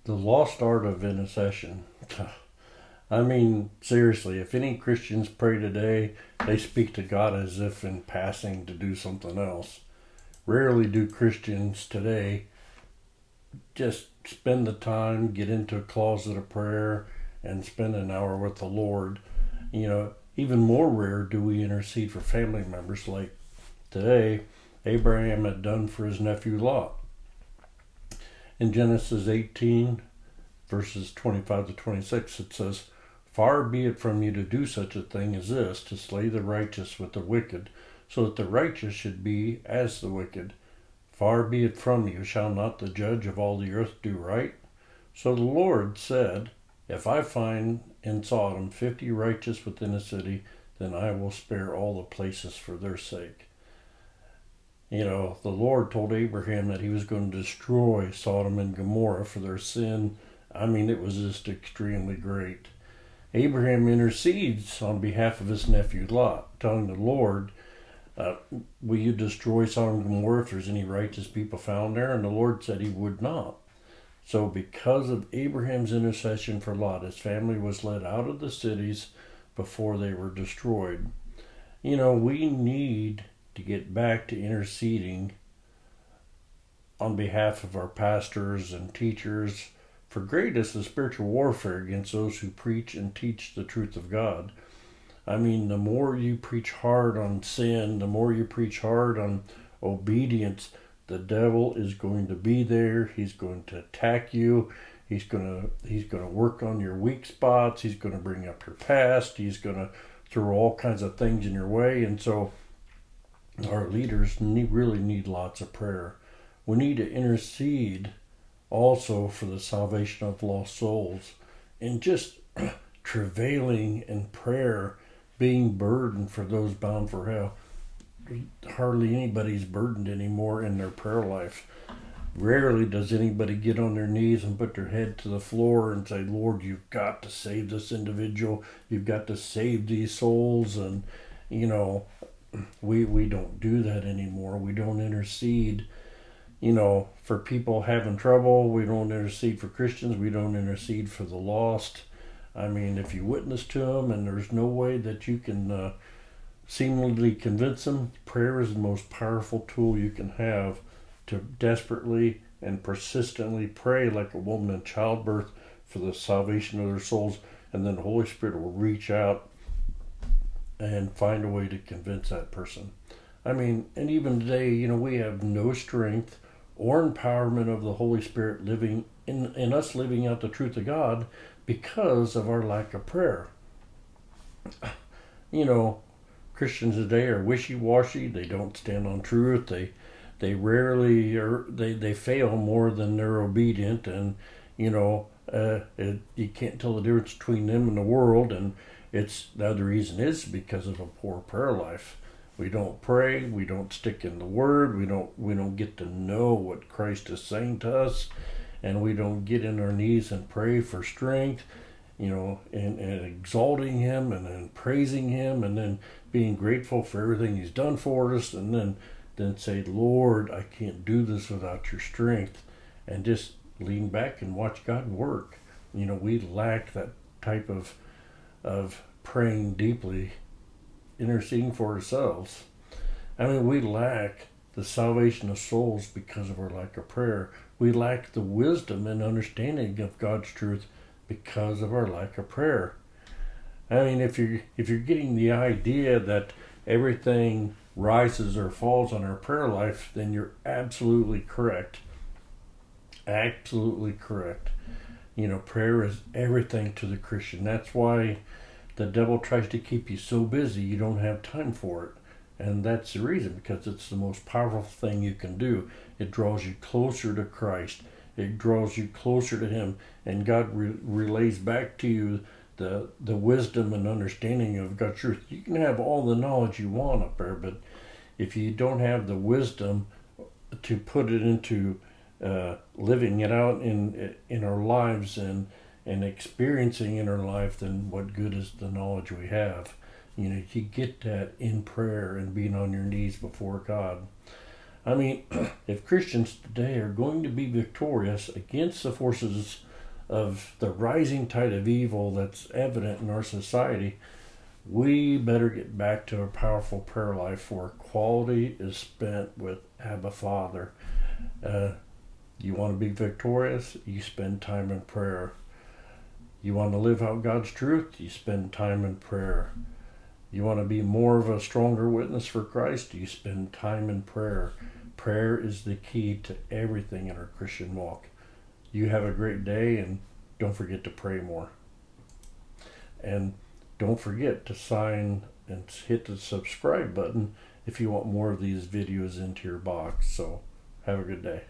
The lost art of intercession. I mean, seriously, if any Christians pray today, they speak to God as if in passing to do something else. Rarely do Christians today just spend the time, get into a closet of prayer, and spend an hour with the Lord. Even more rare do we intercede for family members like today Abraham had done for his nephew Lot. In Genesis 18, verses 25 to 26, it says, "Far be it from you to do such a thing as this, to slay the righteous with the wicked, so that the righteous should be as the wicked. Far be it from you, shall not the judge of all the earth do right? So the Lord said, if I find in Sodom 50 righteous within a city, then I will spare all the places for their sake." The Lord told Abraham that he was going to destroy Sodom and Gomorrah for their sin. I mean, it was just extremely great. Abraham intercedes on behalf of his nephew Lot, telling the Lord, will you destroy Sodom and Gomorrah if there's any righteous people found there? And the Lord said he would not. So because of Abraham's intercession for Lot, his family was led out of the cities before they were destroyed. We need to get back to interceding on behalf of our pastors and teachers, for great is the spiritual warfare against those who preach and teach the truth of God. I mean, the more you preach hard on sin, the more you preach hard on obedience, the devil is going to be there. He's going to attack you. He's going to work on your weak spots. He's going to bring up your past. He's going to throw all kinds of things in your way. And so our leaders really need lots of prayer. We need to intercede also for the salvation of lost souls, and just travailing in prayer, being burdened for those bound for hell. Hardly anybody's burdened anymore in their prayer life. Rarely does anybody get on their knees and put their head to the floor and say, Lord, you've got to save this individual. You've got to save these souls. And, we don't do that anymore. We don't intercede, for people having trouble. We don't intercede for Christians. We don't intercede for the lost. I mean, if you witness to them and there's no way that you can seemingly convince them, prayer is the most powerful tool you can have to desperately and persistently pray like a woman in childbirth for the salvation of their souls, and then the Holy Spirit will reach out and find a way to convince that person. I mean, and even today, we have no strength or empowerment of the Holy Spirit living in us, living out the truth of God, because of our lack of prayer. Christians today are wishy-washy. They don't stand on truth. They rarely they fail more than they're obedient, and you can't tell the difference between them and the world. And it's the other reason is because of a poor prayer life. We don't pray. We don't stick in the Word. We don't get to know what Christ is saying to us, and we don't get in our knees and pray for strength. And exalting Him, and then praising Him, and then being grateful for everything He's done for us, and then say, Lord, I can't do this without your strength, and just lean back and watch God work. We lack that type of praying deeply, interceding for ourselves. I mean, we lack the salvation of souls because of our lack of prayer. We lack the wisdom and understanding of God's truth because of our lack of prayer. I mean, if you're getting the idea that everything rises or falls on our prayer life, then you're absolutely correct. Absolutely correct. Prayer is everything to the Christian. That's why the devil tries to keep you so busy you don't have time for it. And that's the reason, because it's the most powerful thing you can do. It draws you closer to Christ. It draws you closer to Him, and God relays back to you the wisdom and understanding of God's truth. You can have all the knowledge you want up there, but if you don't have the wisdom to put it into living it out in our lives and experiencing in our life, then what good is the knowledge we have? You get that in prayer and being on your knees before God. I mean, if Christians today are going to be victorious against the forces of the rising tide of evil that's evident in our society, we better get back to a powerful prayer life where quality is spent with Abba Father. You want to be victorious? You spend time in prayer. You want to live out God's truth? You spend time in prayer. You want to be more of a stronger witness for Christ? You spend time in prayer. Prayer is the key to everything in our Christian walk. You have a great day, and don't forget to pray more. And don't forget to sign and hit the subscribe button if you want more of these videos into your box. So have a good day.